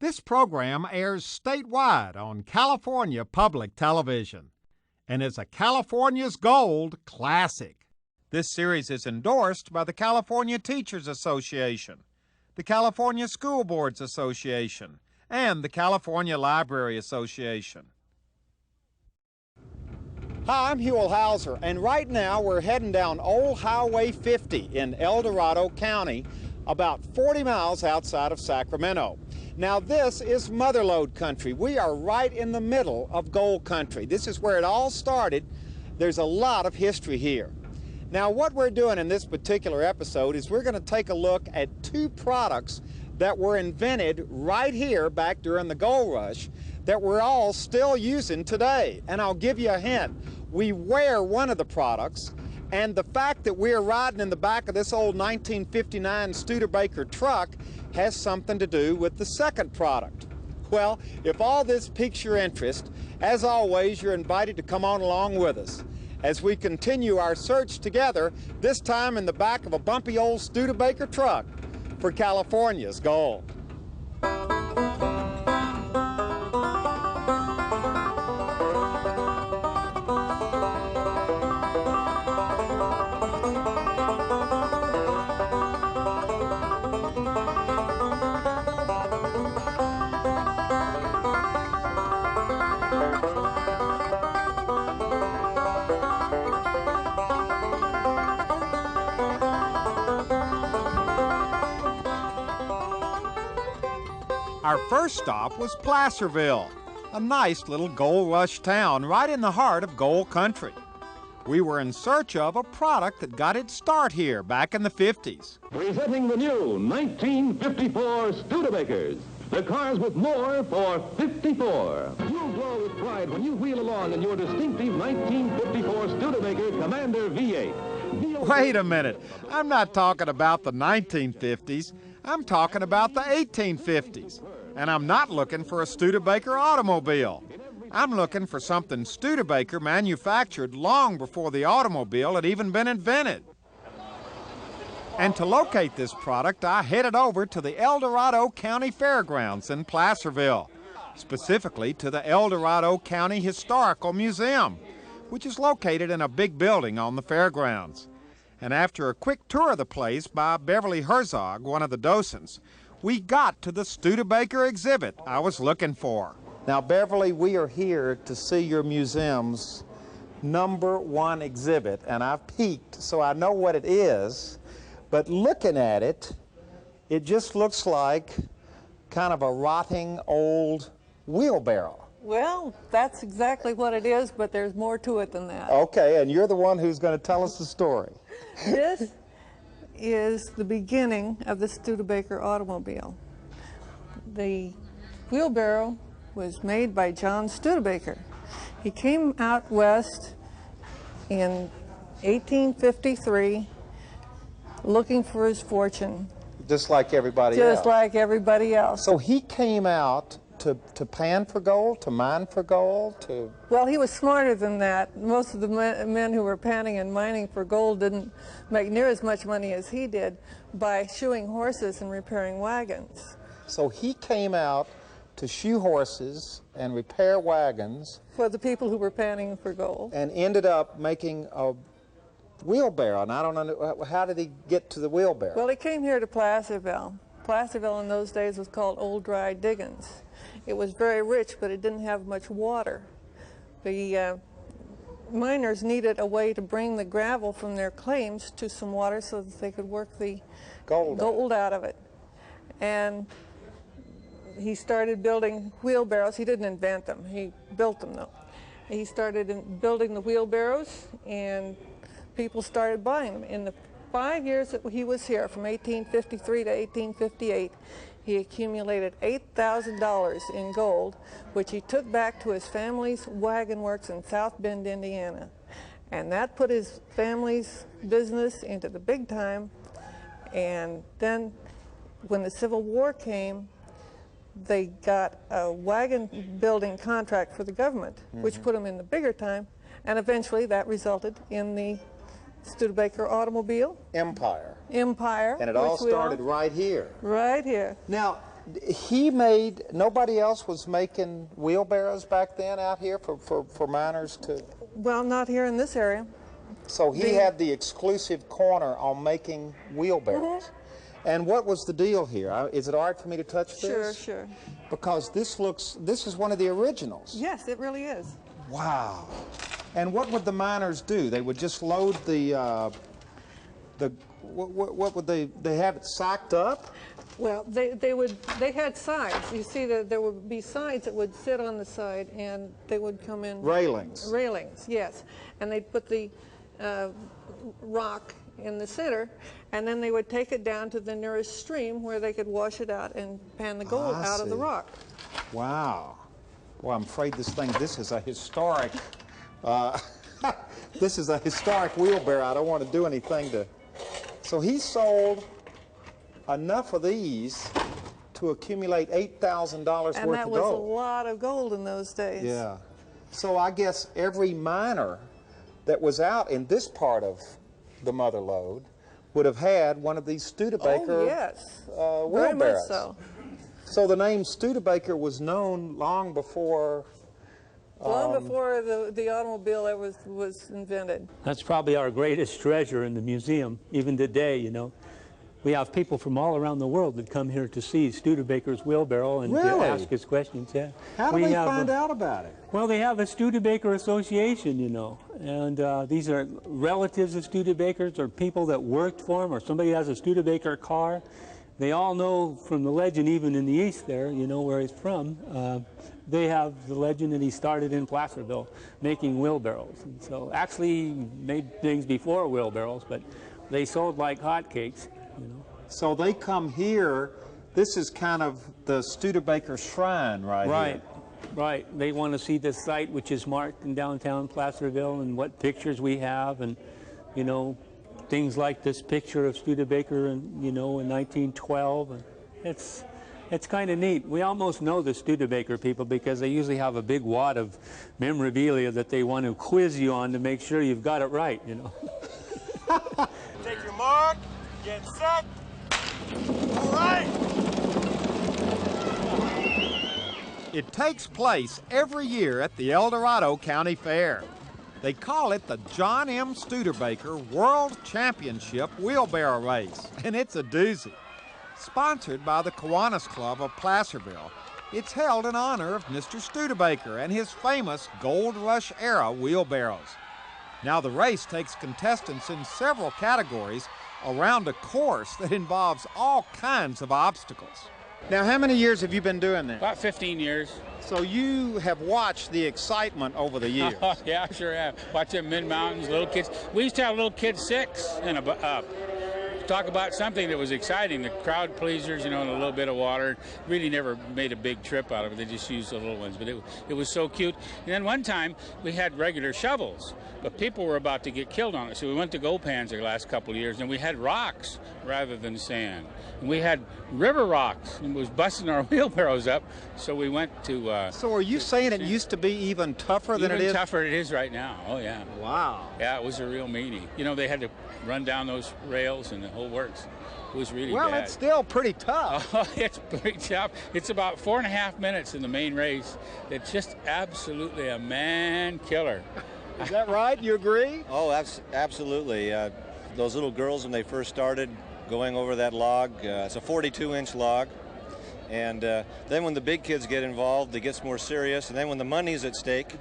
This program airs statewide on California Public Television and is a California's Gold classic. This series is endorsed by the California Teachers Association, the California School Boards Association, and the California Library Association. Hi, I'm Huell, and right now we're heading down Old Highway 50 in El Dorado County, about 40 miles outside of Sacramento. Now this is Motherlode country. We are right in the middle of gold country. This is where it all started. There's a lot of history here. Now what we're doing in this particular episode is we're going to take a look at two products that were invented right here back during the gold rush that we're all still using today. And I'll give you a hint. We wear one of the products, and the fact that we're riding in the back of this old 1959 Studebaker truck has something to do with the second product. Well, if all this piques your interest, as always, you're invited to come on along with us as we continue our search together, this time in the back of a bumpy old Studebaker truck for California's gold. Our first stop was Placerville, a nice little gold rush town right in the heart of gold country. We were in search of a product that got its start here back in the 50s. Presenting the new 1954 Studebakers, the cars with more for 54. You'll glow with pride when you wheel along in your distinctive 1954 Studebaker Commander V8. Wait a minute, I'm not talking about the 1950s. I'm talking about the 1850s. And I'm not looking for a Studebaker automobile. I'm looking for something Studebaker manufactured long before the automobile had even been invented. And to locate this product, I headed over to the El Dorado County Fairgrounds in Placerville, specifically to the El Dorado County Historical Museum, which is located in a big building on the fairgrounds. And after a quick tour of the place by Beverly Herzog, one of the docents, we got to the Studebaker exhibit I was looking for. Now, Beverly, we are here to see your museum's #1 exhibit, and I've peeked, so I know what it is. But looking at it, it just looks like kind of a rotting old wheelbarrow. Well, that's exactly what it is, but there's more to it than that. Okay, and you're the one who's going to tell us the story. This is the beginning of the Studebaker automobile. The wheelbarrow was made by John Studebaker. He came out west in 1853 looking for his fortune. Just like everybody else. Just like everybody else. So he came out to pan for gold, to mine for gold, to... Well, he was smarter than that. Most of the men who were panning and mining for gold didn't make near as much money as he did by shoeing horses and repairing wagons. So he came out to shoe horses and repair wagons. For the people who were panning for gold. And ended up making a wheelbarrow. And I don't know, how did he get to the wheelbarrow? Well, he came here to Placerville. Placerville in those days was called Old Dry Diggins. It was very rich, but it didn't have much water. The miners needed a way to bring the gravel from their claims to some water so that they could work the gold out of it. And he started building wheelbarrows. He didn't invent them. He built them, though. He started building the wheelbarrows, and people started buying them. In the 5 years that he was here, from 1853 to 1858, he accumulated $8,000 in gold, which he took back to his family's wagon works in South Bend, Indiana. And that put his family's business into the big time. And then when the Civil War came, they got a wagon building contract for the government, which put them in the bigger time. And eventually that resulted in the Studebaker automobile. Empire. Empire. And it all started right here. Right here. Now, he made, nobody else was making wheelbarrows back then out here for miners to? Well, not here in this area. So he had the exclusive corner on making wheelbarrows. And what was the deal here? Is it all right for me to touch this? Sure, sure. Because this is one of the originals. Yes, it really is. Wow. And what would the miners do? They would just load what would they have it socked up? Well, they had sides. You see that there would be sides that would sit on the side, and they would come in. Railings. Railings, yes. And they'd put the rock in the center, and then they would take it down to the nearest stream where they could wash it out and pan the gold out of the rock. Wow. Well, I'm afraid this is a historic, this is a historic wheelbarrow. I don't want to do anything to. So he sold enough of these to accumulate $8,000 worth of gold. And that was a lot of gold in those days. Yeah. So I guess every miner that was out in this part of the mother lode would have had one of these Studebaker wheelbarrows. Very much so. So the name Studebaker was known long before. Long before the automobile ever was invented. That's probably our greatest treasure in the museum, even today, you know. We have people from all around the world that come here to see Studebaker's wheelbarrow and to ask us questions. Yeah. How do they find out about it? Well, they have a Studebaker association, you know, and these are relatives of Studebakers or people that worked for them, or somebody has a Studebaker car. They all know from the legend, even in the east there, you know, where he's from, they have the legend that he started in Placerville making wheelbarrows. And so actually made things before wheelbarrows, but they sold like hotcakes, you know. So they come here, this is kind of the Studebaker shrine right here. Right. They want to see the site which is marked in downtown Placerville and what pictures we have, and, you know, things like this picture of Studebaker, you know, in 1912. And it's kind of neat. We almost know the Studebaker people because they usually have a big wad of memorabilia that they want to quiz you on to make sure you've got it right, you know. Take your mark, get set. All right. It takes place every year at the Dorado County Fair. They call it the John M. Studebaker World Championship Wheelbarrow Race, and it's a doozy. Sponsored by the Kiwanis Club of Placerville, it's held in honor of Mr. Studebaker and his famous Gold Rush era wheelbarrows. Now the race takes contestants in several categories around a course that involves all kinds of obstacles. Now, how many years have you been doing this? About 15 years. So you have watched the excitement over the years. Oh, yeah, I sure have. Watch them mid-mountains, little kids. We used to have little kids 6 and up. Talk about something that was exciting, the crowd pleasers, you know, and a little bit of water. Really never made a big trip out of it. They just used the little ones, but it was so cute. And then one time we had regular shovels, but people were about to get killed on it. So we went to Go-Pans the last couple of years, and we had rocks rather than sand. And we had river rocks, and it was busting our wheelbarrows up. So we went to... so are you saying it used to be even tougher than it is? Even tougher it is right now. Oh, yeah. Wow. Yeah, it was a real meanie. You know, they had to run down those rails and the whole works. It was really bad. Well, it's still pretty tough. Oh, it's pretty tough. It's about 4.5 minutes in the main race. It's just absolutely a man killer. Is that right? You agree? Oh, absolutely. Those little girls, when they first started going over that log, it's a 42-inch log. And then when the big kids get involved, it gets more serious. And then when the money's at stake,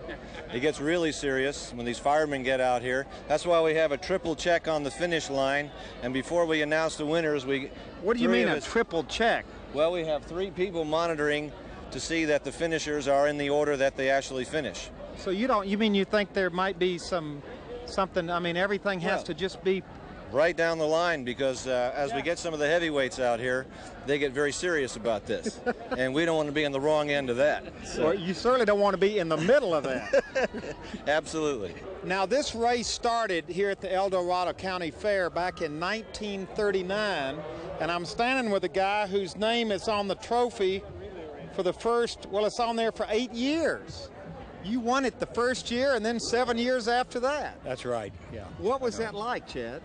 it gets really serious when these firemen get out here. That's why we have a triple check on the finish line. And before we announce the winners, What do you mean a triple check? Well, we have 3 people monitoring to see that the finishers are in the order that they actually finish. So you think there might be something, I mean, everything has to just be right down the line, because as we get some of the heavyweights out here, they get very serious about this. And we don't want to be on the wrong end of that. So. Well, you certainly don't want to be in the middle of that. Absolutely. Now, this race started here at the Dorado County Fair back in 1939, and I'm standing with a guy whose name is on the trophy for the first, well, it's on there for 8 years. You won it the first year and then 7 years after that. That's right, yeah. What was that like, Chad?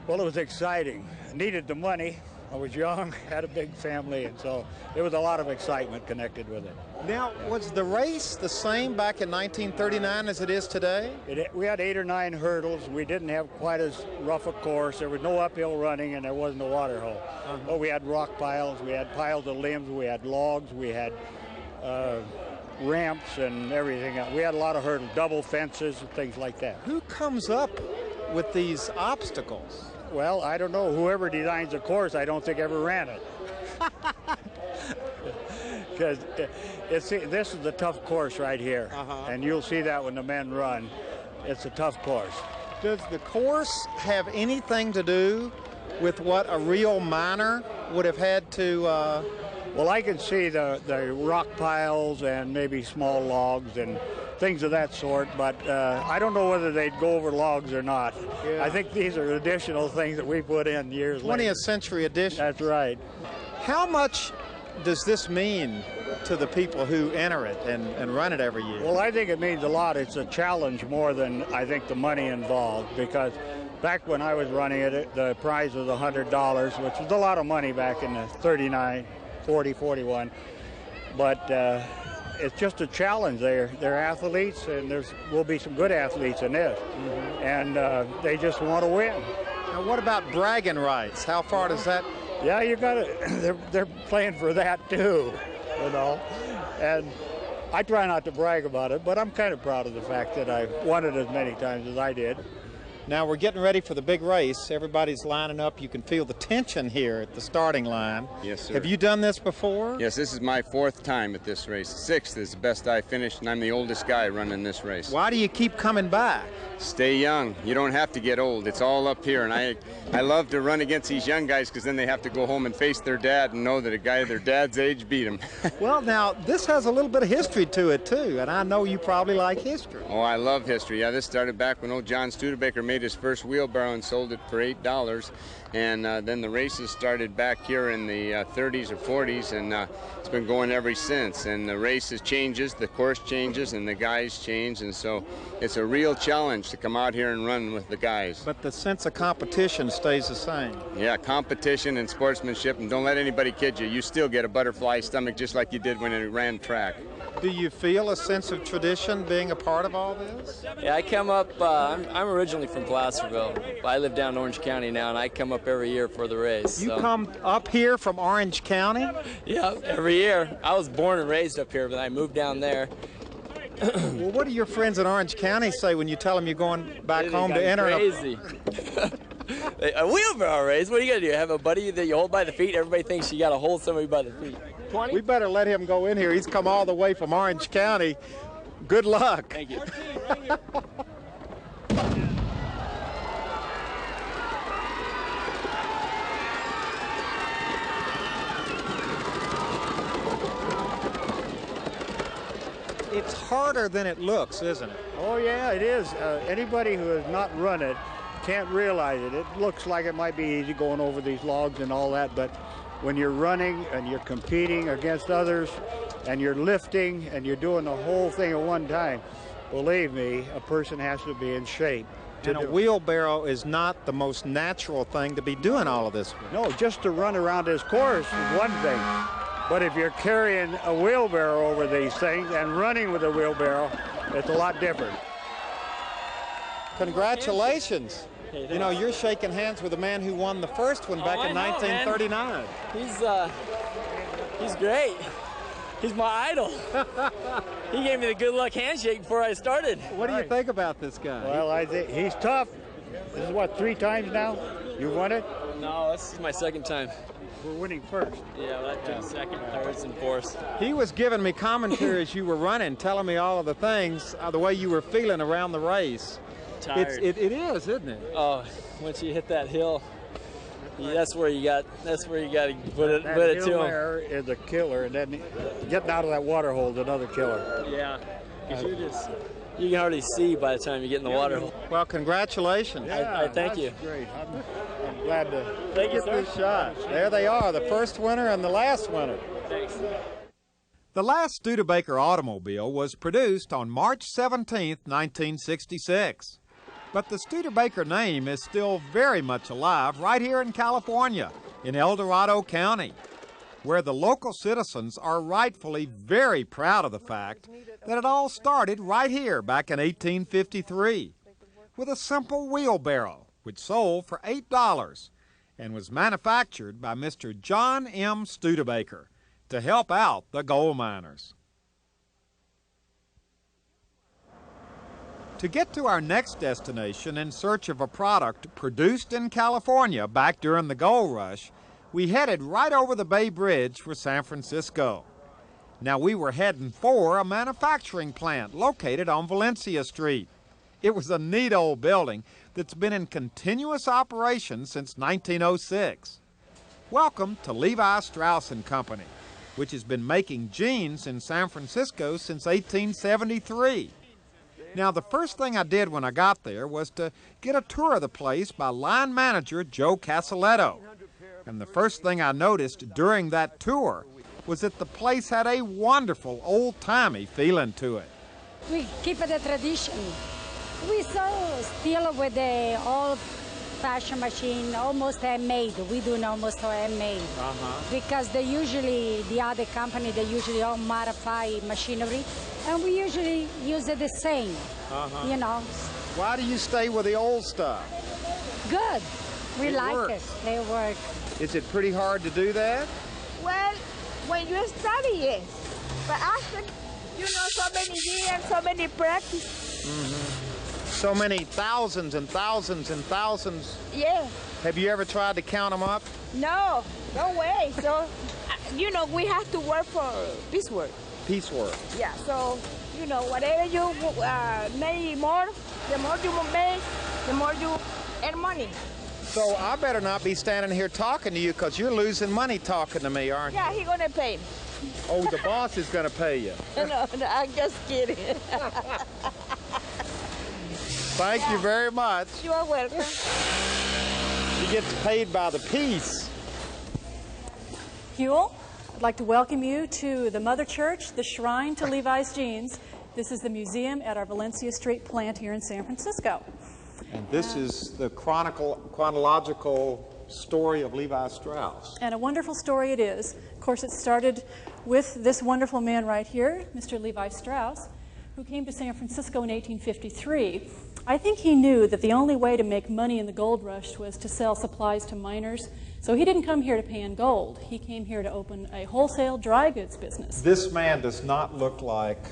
Well, it was exciting. I needed the money, I was young, had a big family, and so there was a lot of excitement connected with it. Now, was the race the same back in 1939 as it is today? We had 8 or 9 hurdles. We didn't have quite as rough a course. There was no uphill running, and there wasn't a water hole. But we had rock piles, we had piles of limbs, we had logs, we had ramps and everything. We had a lot of hurdles, double fences and things like that. Who comes up with these obstacles? Well, I don't know. Whoever designs the course, I don't think ever ran it. Because this is a tough course right here, and you'll see that when the men run. It's a tough course. Does the course have anything to do with what a real miner would have had to... Well, I can see the rock piles and maybe small logs and things of that sort, but I don't know whether they'd go over logs or not. Yeah. I think these are additional things that we put in years later. 20th century edition. That's right. How much does this mean to the people who enter it and run it every year? Well, I think it means a lot. It's a challenge more than I think the money involved, because back when I was running it, the prize was $100, which was a lot of money back in the 39, 40, 41. But it's just a challenge. They're athletes, and will be some good athletes in this. And they just want to win. Now, what about bragging rights? How far does that... Yeah, you got to. They're playing for that too, you know. And I try not to brag about it, but I'm kind of proud of the fact that I won it as many times as I did. Now we're getting ready for the big race. Everybody's lining up. You can feel the tension here at the starting line. Yes, sir. Have you done this before? Yes, this is my 4th time at this race. 6th is the best I finished, and I'm the oldest guy running this race. Why do you keep coming back? Stay young. You don't have to get old. It's all up here, and I love to run against these young guys, because then they have to go home and face their dad and know that a guy their dad's age beat him. Well, now, this has a little bit of history to it, too, and I know you probably like history. Oh, I love history. Yeah, this started back when old John Studebaker made his first wheelbarrow and sold it for $8. And then the races started back here in the 30s or 40s, and it's been going ever since. And the races changes, the course changes, and the guys change, and so it's a real challenge to come out here and run with the guys. But the sense of competition stays the same. Yeah, competition and sportsmanship, and don't let anybody kid you. You still get a butterfly stomach just like you did when you ran track. Do you feel a sense of tradition being a part of all this? Yeah, I come up, I'm originally from Placerville, but I live down in Orange County now, and I come up every year for the race. You come up here from Orange County? Yeah, every year. I was born and raised up here, but I moved down there. Well, what do your friends in Orange County say when you tell them you're going back home to enter? Crazy. A wheelbarrow race? What are you going to do? Have a buddy that you hold by the feet? Everybody thinks you got to hold somebody by the feet. 20? We better let him go in here. He's come all the way from Orange County. Good luck. Thank you. It's harder than it looks, isn't it? Oh, yeah, it is. Anybody who has not run it can't realize it. It looks like it might be easy going over these logs and all that, but when you're running and you're competing against others and you're lifting and you're doing the whole thing at one time, believe me, a person has to be in shape. And a wheelbarrow is not the most natural thing to be doing all of this with. No, just to run around this course is one thing. But if you're carrying a wheelbarrow over these things and running with a wheelbarrow, it's a lot different. Congratulations. You know, you're shaking hands with a man who won the first one back in 1939. He's great. He's my idol. He gave me the good luck handshake before I started. What do you think about this guy? Well, I think he's tough. This is what, 3 times now? You won it? No, this is my 2nd time. We're winning first. Yeah, well, I took 2nd, 3rd, and 4th. He was giving me commentary as you were running, telling me all of the things, the way you were feeling around the race. Tired. It is, isn't it? Oh, once you hit that hill, that's where you got to put it to him. There is a killer, and then getting out of that water hole is another killer. Yeah, you can hardly see by the time you get in the water hole. Well, congratulations. Yeah, I thank you. Great. I'm glad to Thank you, get this shot. There they are, the first winner and the last winner. Thanks. The last Studebaker automobile was produced on March 17, 1966. But the Studebaker name is still very much alive right here in California, in El Dorado County, where the local citizens are rightfully very proud of the fact that it all started right here back in 1853 with a simple wheelbarrow which sold for $8 and was manufactured by Mr. John M. Studebaker to help out the gold miners. To get to our next destination in search of a product produced in California back during the gold rush, we headed right over the Bay Bridge for San Francisco. Now, we were heading for a manufacturing plant located on Valencia Street. It was a neat old building that's been in continuous operation since 1906. Welcome to Levi Strauss Company, which has been making jeans in San Francisco since 1873. Now, the first thing I did when I got there was to get a tour of the place by line manager Joe Casaletto. And the first thing I noticed during that tour was that the place had a wonderful old-timey feeling to it. We keep the tradition. We still with the old-fashioned machine, almost handmade. We do almost handmade. Because they usually, the other company, they usually all modify machinery, and we usually use it the same, you know. Why do you stay with the old stuff? Good. We like works. it. They work. Is it pretty hard to do that? Well, when you study, yes. But after, you know, so many years, so many practice. So many thousands and thousands and thousands. Yeah. Have you ever tried to count them up? No, no way. So, you know, we have to work for piecework. Piecework. Yeah, so, you know, whatever you make more, the more you make, the more you earn money. So I better not be standing here talking to you because you're losing money talking to me, aren't you? Yeah, he's going to pay me. Oh, the boss is going to pay you. No, I'm just kidding. Thank you very much. You are welcome. She gets paid by the piece. Huell, I'd like to welcome you to the Mother Church, the Shrine to Levi's Jeans. This is the museum at our Valencia Street plant here in San Francisco. And this is the chronological story of Levi Strauss. And a wonderful story it is. Of course, it started with this wonderful man right here, Mr. Levi Strauss, who came to San Francisco in 1853. I think he knew that the only way to make money in the gold rush was to sell supplies to miners. So he didn't come here to pan gold. He came here to open a wholesale dry goods business. This man does not look like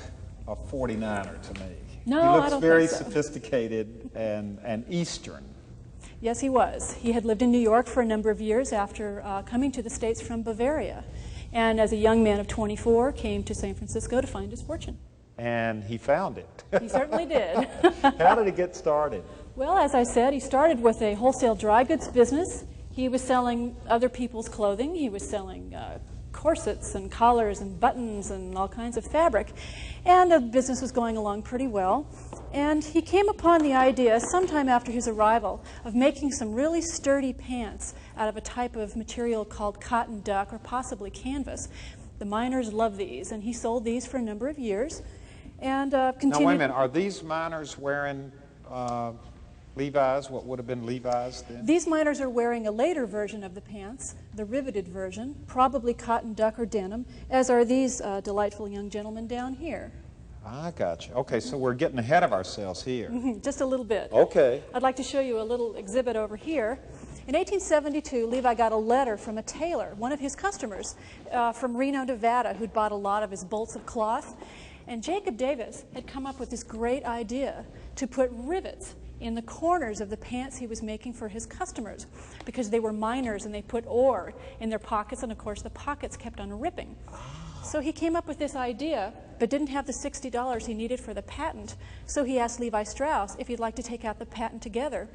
a 49er to me. No, he looks I don't very think so. Sophisticated and Eastern. Yes, he was. He had lived in New York for a number of years after coming to the States from Bavaria. And as a young man of 24, came to San Francisco to find his fortune. And he found it. He certainly did. How did he get started? Well, as I said, he started with a wholesale dry goods business. He was selling other people's clothing. He was selling corsets and collars and buttons and all kinds of fabric. And the business was going along pretty well. And he came upon the idea sometime after his arrival of making some really sturdy pants out of a type of material called cotton duck or possibly canvas. The miners love these, and he sold these for a number of years. And continued. Now, wait a minute. Are these miners wearing Levi's, what would have been Levi's then? These miners are wearing a later version of the pants, the riveted version, probably cotton duck or denim, as are these delightful young gentlemen down here. I got you. Okay, so we're getting ahead of ourselves here. Just a little bit. Okay. I'd like to show you a little exhibit over here. In 1872, Levi got a letter from a tailor, one of his customers from Reno, Nevada, who'd bought a lot of his bolts of cloth. And Jacob Davis had come up with this great idea to put rivets in the corners of the pants he was making for his customers because they were miners and they put ore in their pockets, and of course the pockets kept on ripping. So he came up with this idea but didn't have the $60 he needed for the patent, so he asked Levi Strauss if he'd like to take out the patent together.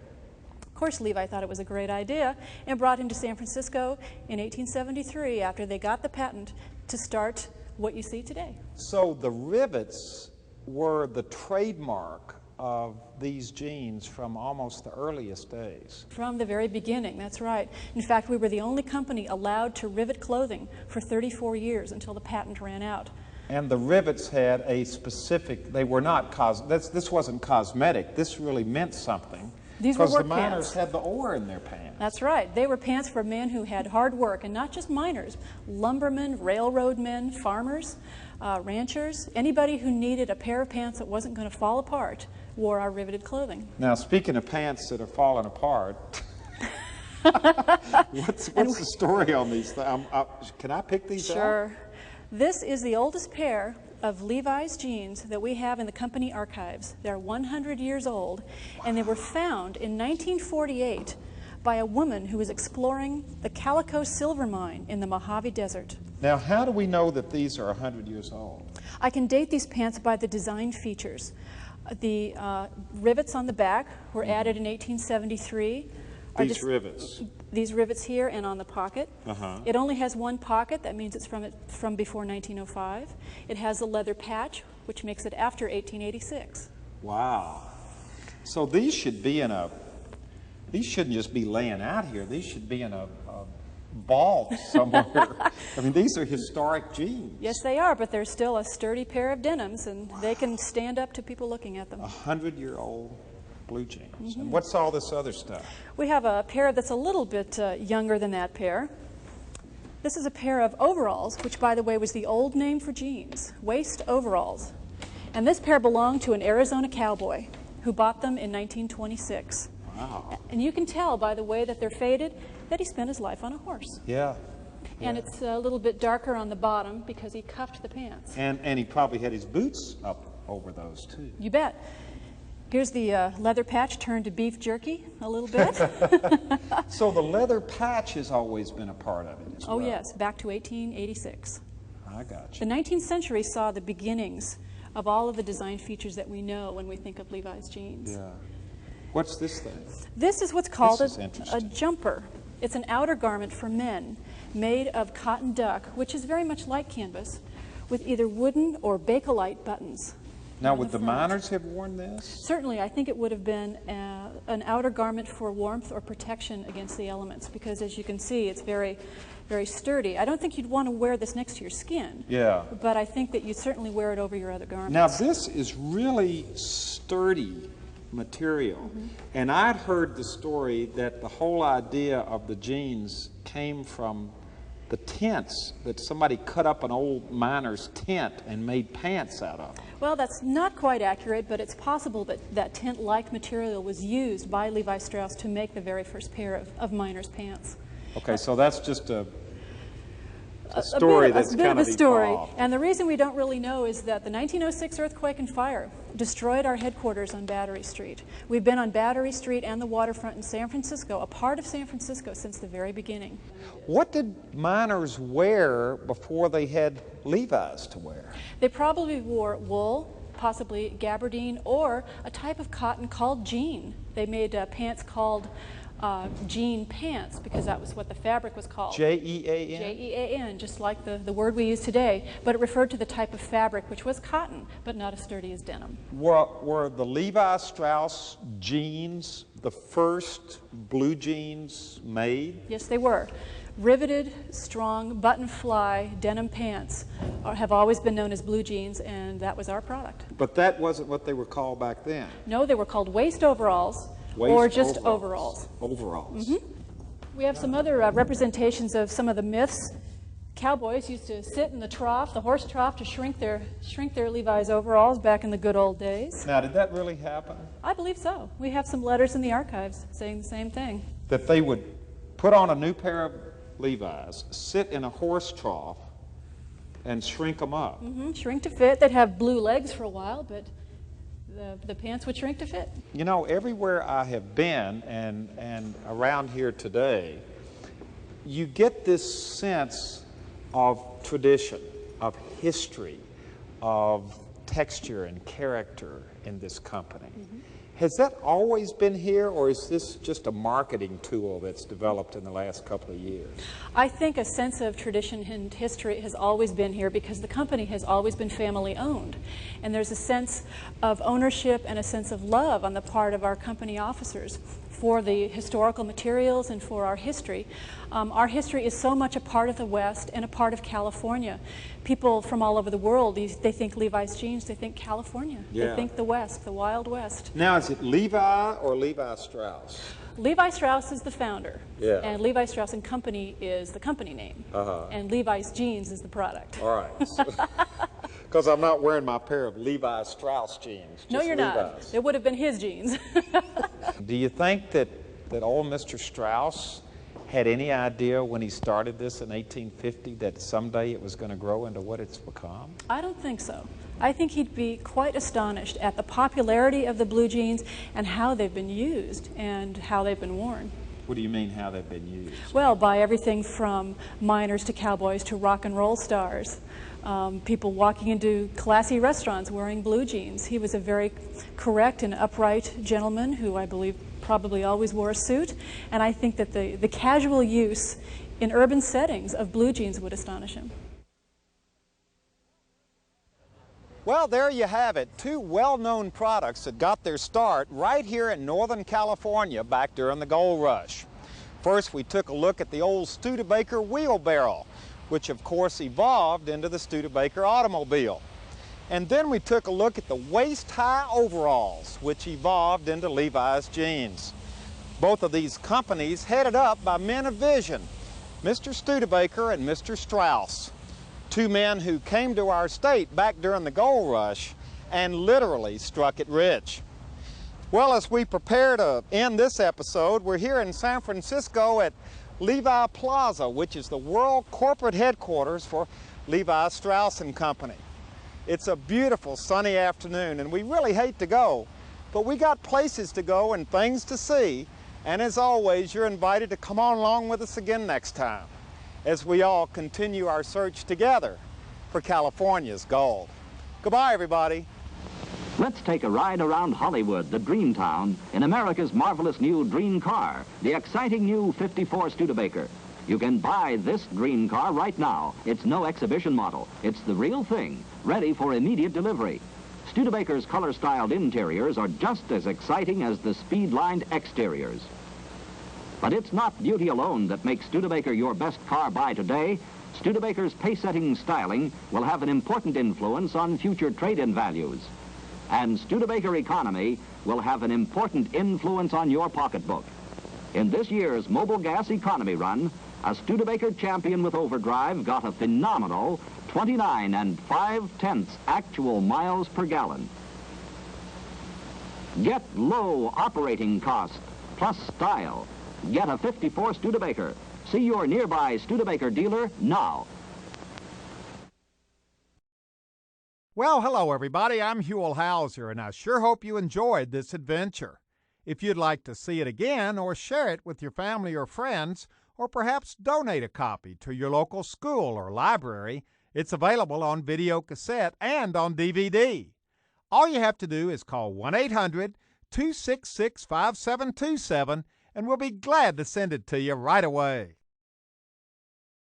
Of course, Levi thought it was a great idea and brought him to San Francisco in 1873 after they got the patent to start what you see today. So the rivets were the trademark of these jeans from almost the earliest days. From the very beginning, that's right. In fact, we were the only company allowed to rivet clothing for 34 years until the patent ran out. And the rivets had a specific, they were not, this wasn't cosmetic, this really meant something. These were because work the miners pants. had the ore in their pants. That's right. They were pants for men who had hard work, and not just miners, lumbermen, railroad men, farmers, ranchers, anybody who needed a pair of pants that wasn't going to fall apart wore our riveted clothing. Now, speaking of pants that are falling apart, what's the story on these things? Can I pick these out? Sure. This is the oldest pair of Levi's jeans that we have in the company archives. They're 100 years old, and they were found in 1948 by a woman who was exploring the Calico silver mine in the Mojave Desert. Now, how do we know that these are 100 years old? I can date these pants by the design features. The rivets on the back were added in 1873. These rivets? These rivets here and on the pocket. It only has one pocket. That means it's from before 1905. It has a leather patch, which makes it after 1886. Wow. So these should be in these shouldn't just be laying out here. These should be in a vault somewhere. I mean, these are historic jeans. Yes, they are, but they're still a sturdy pair of denims, and they can stand up to people looking at them. 100-year-old blue jeans. And what's all this other stuff? We have a pair that's a little bit younger than that pair. This is a pair of overalls, which, by the way, was the old name for jeans, waist overalls. And this pair belonged to an Arizona cowboy who bought them in 1926. Wow. And you can tell by the way that they're faded that he spent his life on a horse. Yeah. And it's a little bit darker on the bottom because he cuffed the pants. And he probably had his boots up over those, too. You bet. Here's the leather patch turned to beef jerky a little bit. So the leather patch has always been a part of it as well. Oh, yes, back to 1886. I got The 19th century saw the beginnings of all of the design features that we know when we think of Levi's jeans. Yeah. What's this thing? This is what's called This is a interesting. jumper. It's an outer garment for men made of cotton duck, which is very much like canvas, with either wooden or bakelite buttons. Now, would the miners have worn this? Certainly, I think it would have been an outer garment for warmth or protection against the elements, because as you can see, it's very, very sturdy. I don't think you'd want to wear this next to your skin. Yeah. But I think that you'd certainly wear it over your other garments. Now, this is really sturdy material. And I'd heard the story that the whole idea of the jeans came from the tents, that somebody cut up an old miner's tent and made pants out of them. Well, that's not quite accurate, but it's possible that that tent-like material was used by Levi Strauss to make the very first pair of miner's pants. Okay, so that's just a story that's kind of evolved. And the reason we don't really know is that the 1906 earthquake and fire destroyed our headquarters on Battery Street. We've been on Battery Street and the waterfront in San Francisco, a part of San Francisco, since the very beginning. What did miners wear before they had Levi's to wear? They probably wore wool, possibly gabardine, or a type of cotton called jean. They made pants called jean pants, because that was what the fabric was called. J-E-A-N? J-E-A-N, just like the word we use today, but it referred to the type of fabric, which was cotton, but not as sturdy as denim. Were the Levi Strauss jeans the first blue jeans made? Yes, they were. Riveted, strong, button-fly denim pants have always been known as blue jeans, and that was our product. But that wasn't what they were called back then. No, they were called waist overalls, or just overalls. Overalls. We have some other representations of some of the myths. Cowboys used to sit in the trough, the horse trough, to shrink their Levi's overalls back in the good old days. Now, did that really happen? I believe so. We have some letters in the archives saying the same thing. That they would put on a new pair of Levi's, sit in a horse trough, and shrink them up. Shrink to fit. They'd have blue legs for a while, but the pants would shrink to fit. You know, everywhere I have been and around here today, you get this sense of tradition, of history, of texture and character in this company. Has that always been here, or is this just a marketing tool that's developed in the last couple of years? I think a sense of tradition and history has always been here because the company has always been family owned. And there's a sense of ownership and a sense of love on the part of our company officers for the historical materials and for our history. Our history is so much a part of the West and a part of California. People from all over the world, they think Levi's jeans, they think California. Yeah. They think the West, the Wild West. Now, is it Levi or Levi Strauss? Levi Strauss is the founder, Yeah. and Levi Strauss and Company is the company name, and Levi's jeans is the product. All right. Because I'm not wearing my pair of Levi Strauss jeans. No, you're Levi's. not. It would have been his jeans. Do you think that old Mr. Strauss had any idea when he started this in 1850 that someday it was going to grow into what it's become? I don't think so. I think he'd be quite astonished at the popularity of the blue jeans and how they've been used and how they've been worn. What do you mean, how they've been used? Well, by everything from miners to cowboys to rock and roll stars. People walking into classy restaurants wearing blue jeans. He was a very correct and upright gentleman who I believe probably always wore a suit, and I think that the casual use in urban settings of blue jeans would astonish him. Well, there you have it, two well-known products that got their start right here in Northern California back during the gold rush. First, we took a look at the old Studebaker wheelbarrow, which of course evolved into the Studebaker automobile. And then we took a look at the waist-high overalls, which evolved into Levi's jeans. Both of these companies headed up by men of vision, Mr. Studebaker and Mr. Strauss. Two men who came to our state back during the gold rush and literally struck it rich. Well, as we prepare to end this episode, we're here in San Francisco at Levi Plaza, which is the world corporate headquarters for Levi Strauss & Company. It's a beautiful sunny afternoon, and we really hate to go, but we got places to go and things to see, and as always, you're invited to come on along with us again next time as we all continue our search together for California's gold. Goodbye, everybody. Let's take a ride around Hollywood, the dream town, in America's marvelous new dream car, the exciting new 54 Studebaker. You can buy this dream car right now. It's no exhibition model. It's the real thing, ready for immediate delivery. Studebaker's color-styled interiors are just as exciting as the speed-lined exteriors. But it's not beauty alone that makes Studebaker your best car buy today. Studebaker's pace-setting styling will have an important influence on future trade-in values. And Studebaker economy will have an important influence on your pocketbook. In this year's mobile gas economy run, a Studebaker champion with overdrive got a phenomenal 29 5/10 actual miles per gallon. Get low operating cost plus style. Get a 54 Studebaker. See your nearby Studebaker dealer now. Well, hello everybody, I'm Huell Hauser, and I sure hope you enjoyed this adventure. If you'd like to see it again or share it with your family or friends, or perhaps donate a copy to your local school or library, it's available on video cassette and on DVD. All you have to do is call 1-800-266-5727 and we'll be glad to send it to you right away.